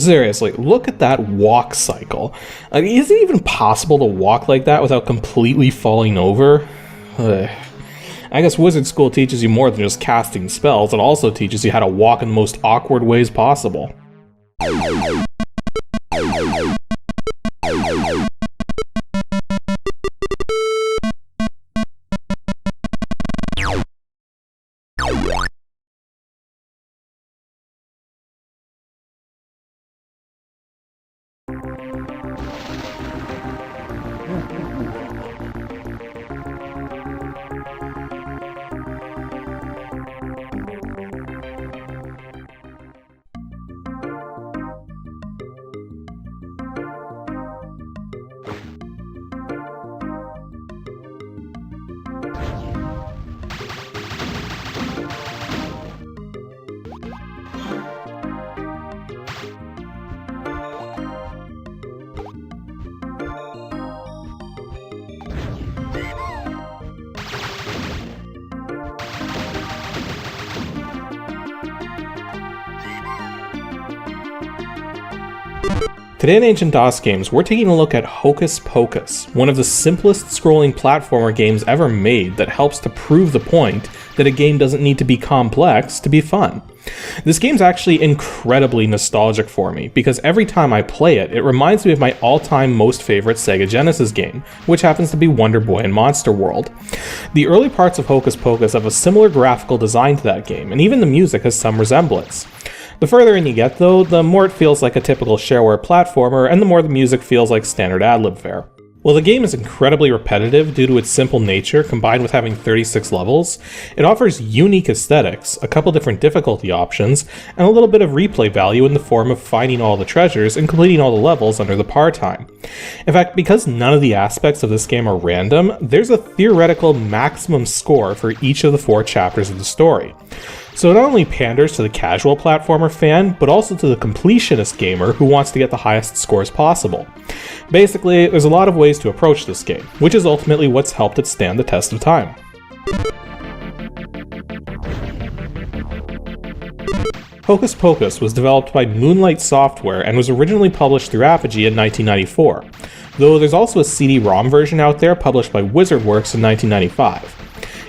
Seriously, look at that walk cycle. Is it even possible to walk like that without completely falling over? I guess Wizard School teaches you more than just casting spells, it also teaches you how to walk in the most awkward ways possible. Today in Ancient DOS Games, we're taking a look at Hocus Pocus, one of the simplest scrolling platformer games ever made that helps to prove the point that a game doesn't need to be complex to be fun. This game's actually incredibly nostalgic for me, because every time I play it, it reminds me of my all-time most favorite Sega Genesis game, which happens to be Wonder Boy and Monster World. The early parts of Hocus Pocus have a similar graphical design to that game, and even the music has some resemblance. The further in you get, though, the more it feels like a typical shareware platformer, and the more the music feels like standard ad-lib fare. While the game is incredibly repetitive due to its simple nature combined with having 36 levels, it offers unique aesthetics, a couple different difficulty options, and a little bit of replay value in the form of finding all the treasures and completing all the levels under the par time. In fact, because none of the aspects of this game are random, there's a theoretical maximum score for each of the 4 chapters of the story. So it not only panders to the casual platformer fan, but also to the completionist gamer who wants to get the highest scores possible. Basically, there's a lot of ways to approach this game, which is ultimately what's helped it stand the test of time. Hocus Pocus was developed by Moonlight Software and was originally published through Apogee in 1994, though there's also a CD-ROM version out there published by WizardWorks in 1995.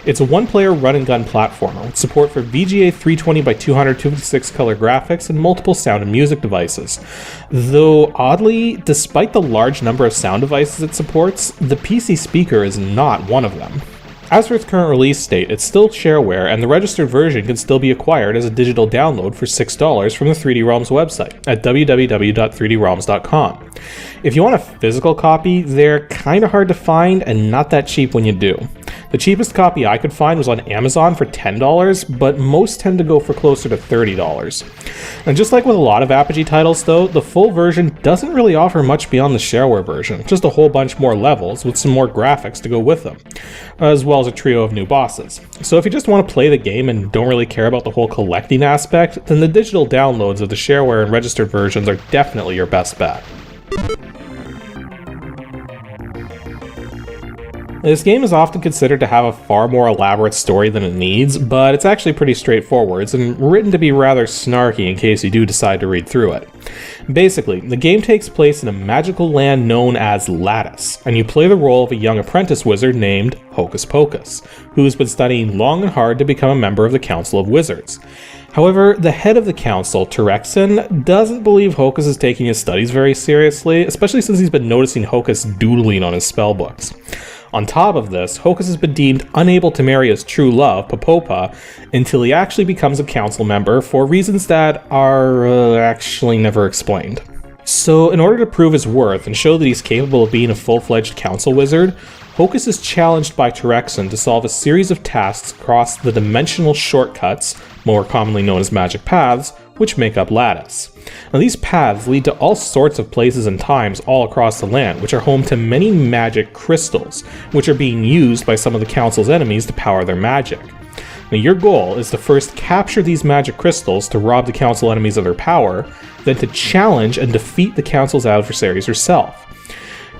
It's a one-player run-and-gun platformer with support for VGA 320x200 256 color graphics and multiple sound and music devices. Though, oddly, despite the large number of sound devices it supports, the PC speaker is not one of them. As for its current release date, it's still shareware, and the registered version can still be acquired as a digital download for $6 from the 3D Realms website at www.3drealms.com. If you want a physical copy, they're kinda hard to find and not that cheap when you do. The cheapest copy I could find was on Amazon for $10, but most tend to go for closer to $30. And just like with a lot of Apogee titles though, the full version doesn't really offer much beyond the shareware version, just a whole bunch more levels with some more graphics to go with them, as well as a trio of new bosses. So if you just want to play the game and don't really care about the whole collecting aspect, then the digital downloads of the shareware and registered versions are definitely your best bet. This game is often considered to have a far more elaborate story than it needs, but it's actually pretty straightforward and written to be rather snarky in case you do decide to read through it. Basically, the game takes place in a magical land known as Lattice, and you play the role of a young apprentice wizard named Hocus Pocus, who's been studying long and hard to become a member of the Council of Wizards. However, the head of the council, Terexon, doesn't believe Hocus is taking his studies very seriously, especially since he's been noticing Hocus doodling on his spellbooks. On top of this, Hocus has been deemed unable to marry his true love, Popopa, until he actually becomes a council member for reasons that are actually never explained. So, in order to prove his worth and show that he's capable of being a full-fledged council wizard, Hocus is challenged by Terexon to solve a series of tasks across the dimensional shortcuts, more commonly known as magic paths, which make up Lattice. Now, these paths lead to all sorts of places and times all across the land, which are home to many magic crystals, which are being used by some of the council's enemies to power their magic. Now, your goal is to first capture these magic crystals to rob the council enemies of their power, then to challenge and defeat the council's adversaries yourself.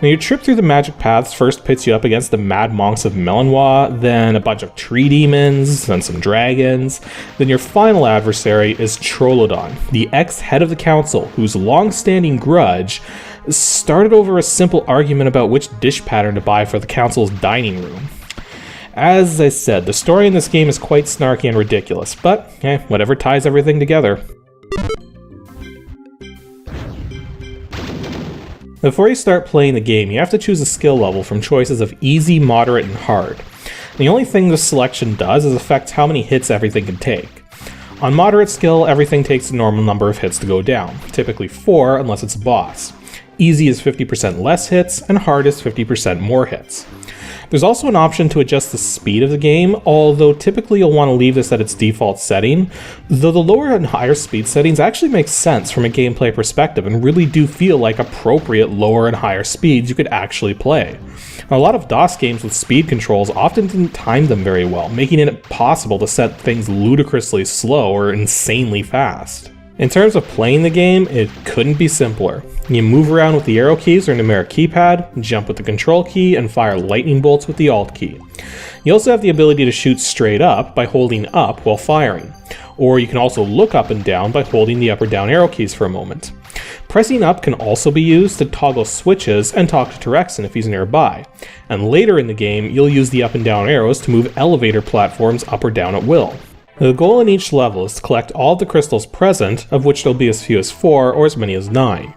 Now your trip through the magic paths first pits you up against the mad monks of Melanois, then a bunch of tree demons, then some dragons. Then your final adversary is Trollodon, the ex-head of the council, whose long-standing grudge started over a simple argument about which dish pattern to buy for the council's dining room. As I said, the story in this game is quite snarky and ridiculous, but whatever ties everything together. Before you start playing the game, you have to choose a skill level from choices of easy, moderate, and hard. The only thing this selection does is affect how many hits everything can take. On moderate skill, everything takes a normal number of hits to go down, typically 4 unless it's a boss. Easy is 50% less hits, and hard is 50% more hits. There's also an option to adjust the speed of the game, although typically you'll want to leave this at its default setting, though the lower and higher speed settings actually make sense from a gameplay perspective and really do feel like appropriate lower and higher speeds you could actually play. Now, a lot of DOS games with speed controls often didn't time them very well, making it impossible to set things ludicrously slow or insanely fast. In terms of playing the game, it couldn't be simpler. You move around with the arrow keys or numeric keypad, jump with the control key, and fire lightning bolts with the alt key. You also have the ability to shoot straight up by holding up while firing, or you can also look up and down by holding the up or down arrow keys for a moment. Pressing up can also be used to toggle switches and talk to Terexin if he's nearby, and later in the game you'll use the up and down arrows to move elevator platforms up or down at will. The goal in each level is to collect all of the crystals present, of which there'll be as few as 4 or as many as 9.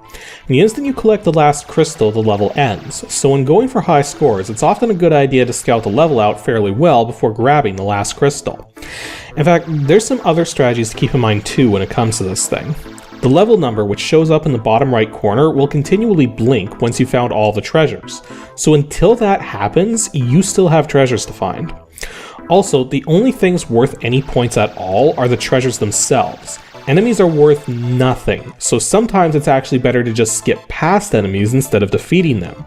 The instant you collect the last crystal, the level ends, so when going for high scores, it's often a good idea to scout the level out fairly well before grabbing the last crystal. In fact, there's some other strategies to keep in mind too when it comes to this thing. The level number, which shows up in the bottom right corner, will continually blink once you've found all the treasures, so until that happens, you still have treasures to find. Also, the only things worth any points at all are the treasures themselves. Enemies are worth nothing, so sometimes it's actually better to just skip past enemies instead of defeating them.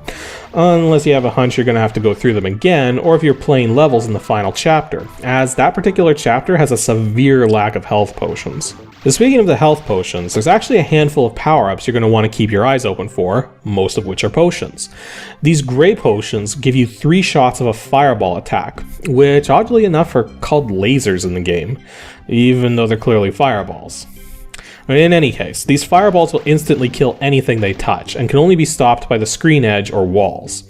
Unless you have a hunch you're going to have to go through them again, or if you're playing levels in the final chapter, as that particular chapter has a severe lack of health potions. Speaking of the health potions, there's actually a handful of power-ups you're going to want to keep your eyes open for, most of which are potions. These gray potions give you 3 shots of a fireball attack, which oddly enough are called lasers in the game, even though they're clearly fireballs. In any case, these fireballs will instantly kill anything they touch, and can only be stopped by the screen edge or walls.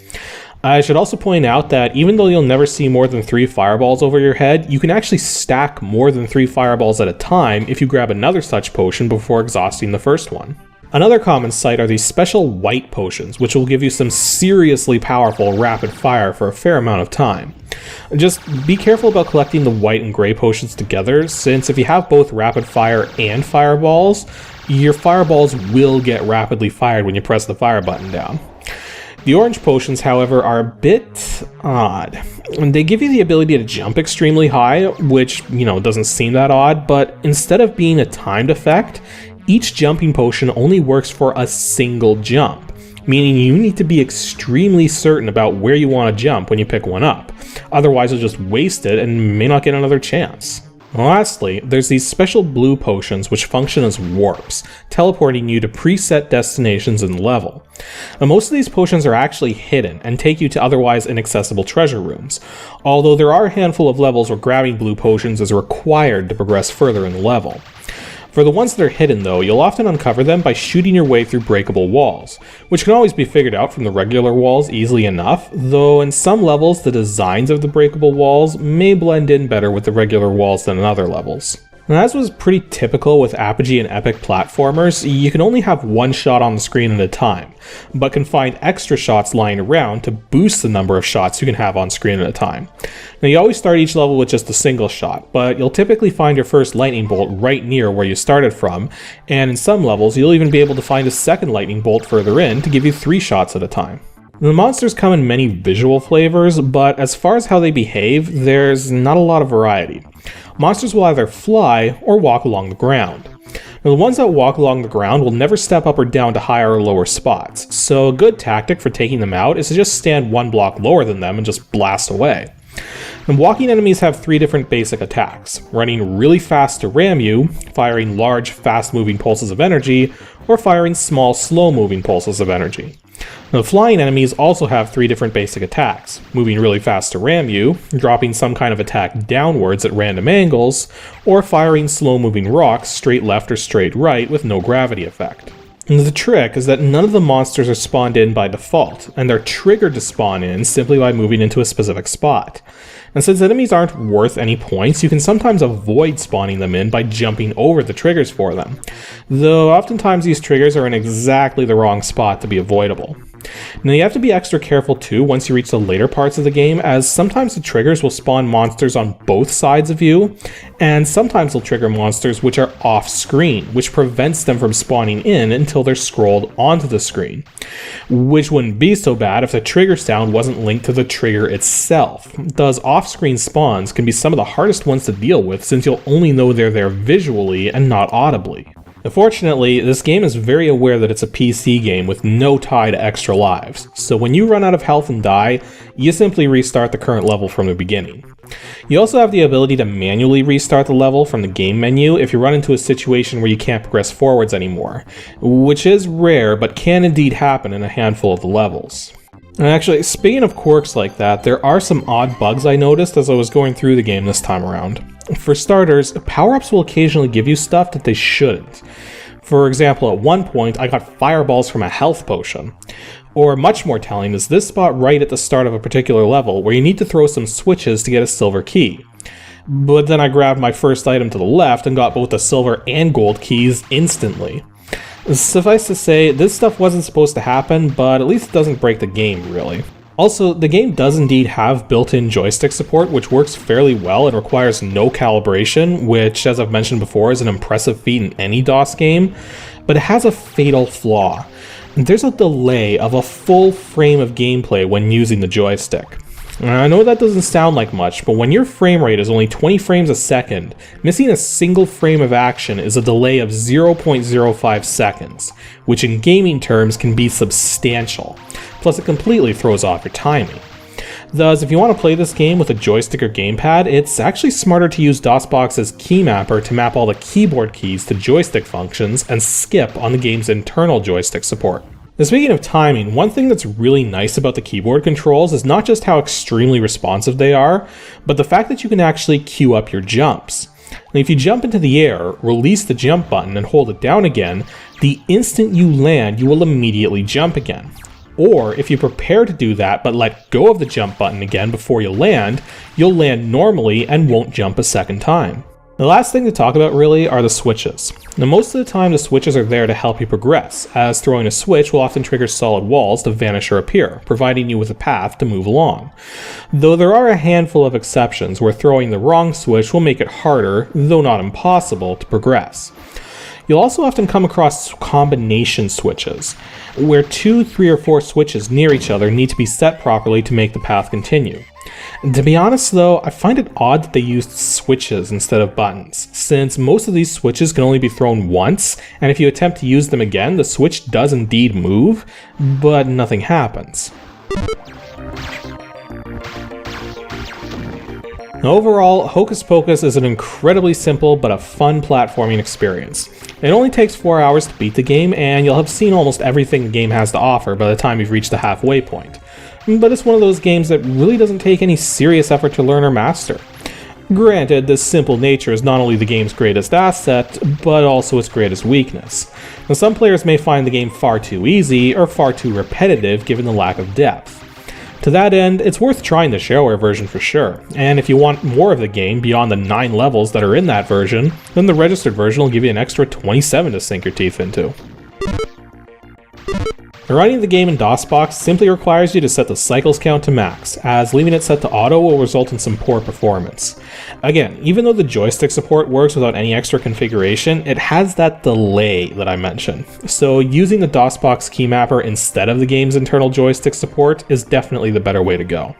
I should also point out that even though you'll never see more than 3 fireballs over your head, you can actually stack more than 3 fireballs at a time if you grab another such potion before exhausting the first one. Another common sight are these special white potions, which will give you some seriously powerful rapid fire for a fair amount of time. Just be careful about collecting the white and gray potions together, since if you have both rapid fire and fireballs, your fireballs will get rapidly fired when you press the fire button down. The orange potions, however, are a bit odd. They give you the ability to jump extremely high, which, doesn't seem that odd, but instead of being a timed effect, each jumping potion only works for a single jump, meaning you need to be extremely certain about where you want to jump when you pick one up. Otherwise, you'll just waste it and may not get another chance. Lastly, there's these special blue potions which function as warps, teleporting you to preset destinations in the level. Now, most of these potions are actually hidden and take you to otherwise inaccessible treasure rooms, although there are a handful of levels where grabbing blue potions is required to progress further in the level. For the ones that are hidden though, you'll often uncover them by shooting your way through breakable walls, which can always be figured out from the regular walls easily enough, though in some levels the designs of the breakable walls may blend in better with the regular walls than in other levels. Now, as was pretty typical with Apogee and Epic platformers, you can only have one shot on the screen at a time, but can find extra shots lying around to boost the number of shots you can have on screen at a time. Now, you always start each level with just a single shot, but you'll typically find your first lightning bolt right near where you started from, and in some levels you'll even be able to find a second lightning bolt further in to give you 3 shots at a time. The monsters come in many visual flavors, but as far as how they behave, there's not a lot of variety. Monsters will either fly or walk along the ground. Now, the ones that walk along the ground will never step up or down to higher or lower spots, so a good tactic for taking them out is to just stand 1 block lower than them and just blast away. And walking enemies have 3 different basic attacks: running really fast to ram you, firing large, fast-moving pulses of energy, or firing small, slow-moving pulses of energy. Now, the flying enemies also have 3 different basic attacks: moving really fast to ram you, dropping some kind of attack downwards at random angles, or firing slow-moving rocks straight left or straight right with no gravity effect. And the trick is that none of the monsters are spawned in by default, and they're triggered to spawn in simply by moving into a specific spot. And since enemies aren't worth any points, you can sometimes avoid spawning them in by jumping over the triggers for them, though oftentimes these triggers are in exactly the wrong spot to be avoidable. Now you have to be extra careful too once you reach the later parts of the game, as sometimes the triggers will spawn monsters on both sides of you, and sometimes they'll trigger monsters which are off screen, which prevents them from spawning in until they're scrolled onto the screen. Which wouldn't be so bad if the trigger sound wasn't linked to the trigger itself. Thus, off-screen spawns can be some of the hardest ones to deal with, since you'll only know they're there visually and not audibly. Unfortunately, this game is very aware that it's a PC game with no tie to extra lives, so when you run out of health and die, you simply restart the current level from the beginning. You also have the ability to manually restart the level from the game menu if you run into a situation where you can't progress forwards anymore, which is rare but can indeed happen in a handful of the levels. And actually, speaking of quirks like that, there are some odd bugs I noticed as I was going through the game this time around. For starters, power-ups will occasionally give you stuff that they shouldn't. For example, at one point, I got fireballs from a health potion. Or much more telling is this spot right at the start of a particular level where you need to throw some switches to get a silver key. But then I grabbed my first item to the left and got both the silver and gold keys instantly. Suffice to say, this stuff wasn't supposed to happen, but at least it doesn't break the game, really. Also, the game does indeed have built-in joystick support, which works fairly well and requires no calibration, which, as I've mentioned before, is an impressive feat in any DOS game, but it has a fatal flaw. There's a delay of a full frame of gameplay when using the joystick. I know that doesn't sound like much, but when your frame rate is only 20 frames a second, missing a single frame of action is a delay of 0.05 seconds, which in gaming terms can be substantial. Plus, it completely throws off your timing. Thus, if you want to play this game with a joystick or gamepad, it's actually smarter to use DOSBox's key mapper to map all the keyboard keys to joystick functions and skip on the game's internal joystick support. Now, speaking of timing, one thing that's really nice about the keyboard controls is not just how extremely responsive they are, but the fact that you can actually queue up your jumps. Now, if you jump into the air, release the jump button and hold it down again, the instant you land, you will immediately jump again. Or if you prepare to do that but let go of the jump button again before you land, you'll land normally and won't jump a second time. The last thing to talk about really are the switches. Now, most of the time the switches are there to help you progress, as throwing a switch will often trigger solid walls to vanish or appear, providing you with a path to move along. Though there are a handful of exceptions where throwing the wrong switch will make it harder, though not impossible, to progress. You'll also often come across combination switches, where 2, 3, or 4 switches near each other need to be set properly to make the path continue. To be honest though, I find it odd that they used switches instead of buttons, since most of these switches can only be thrown once, and if you attempt to use them again, the switch does indeed move, but nothing happens. Overall, Hocus Pocus is an incredibly simple but a fun platforming experience. It only takes 4 hours to beat the game, and you'll have seen almost everything the game has to offer by the time you've reached the halfway point. But it's one of those games that really doesn't take any serious effort to learn or master. Granted, this simple nature is not only the game's greatest asset, but also its greatest weakness. Now, some players may find the game far too easy or far too repetitive given the lack of depth. To that end, it's worth trying the shareware version for sure, and if you want more of the game beyond the 9 levels that are in that version, then the registered version will give you an extra 27 to sink your teeth into. Running the game in DOSBox simply requires you to set the cycles count to max, as leaving it set to auto will result in some poor performance. Again, even though the joystick support works without any extra configuration, it has that delay that I mentioned. So using the DOSBox key mapper instead of the game's internal joystick support is definitely the better way to go.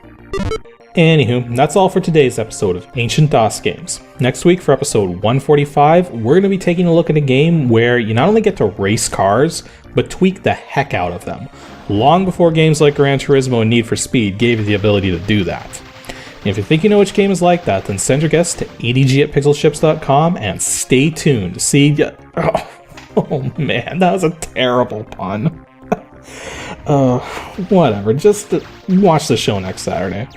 Anywho, that's all for today's episode of Ancient DOS Games. Next week for episode 145, we're going to be taking a look at a game where you not only get to race cars, but tweak the heck out of them, long before games like Gran Turismo and Need for Speed gave you the ability to do that. And if you think you know which game is like that, then send your guess to adg@pixelships.com and stay tuned to see... Oh man, that was a terrible pun. Whatever, just watch the show next Saturday.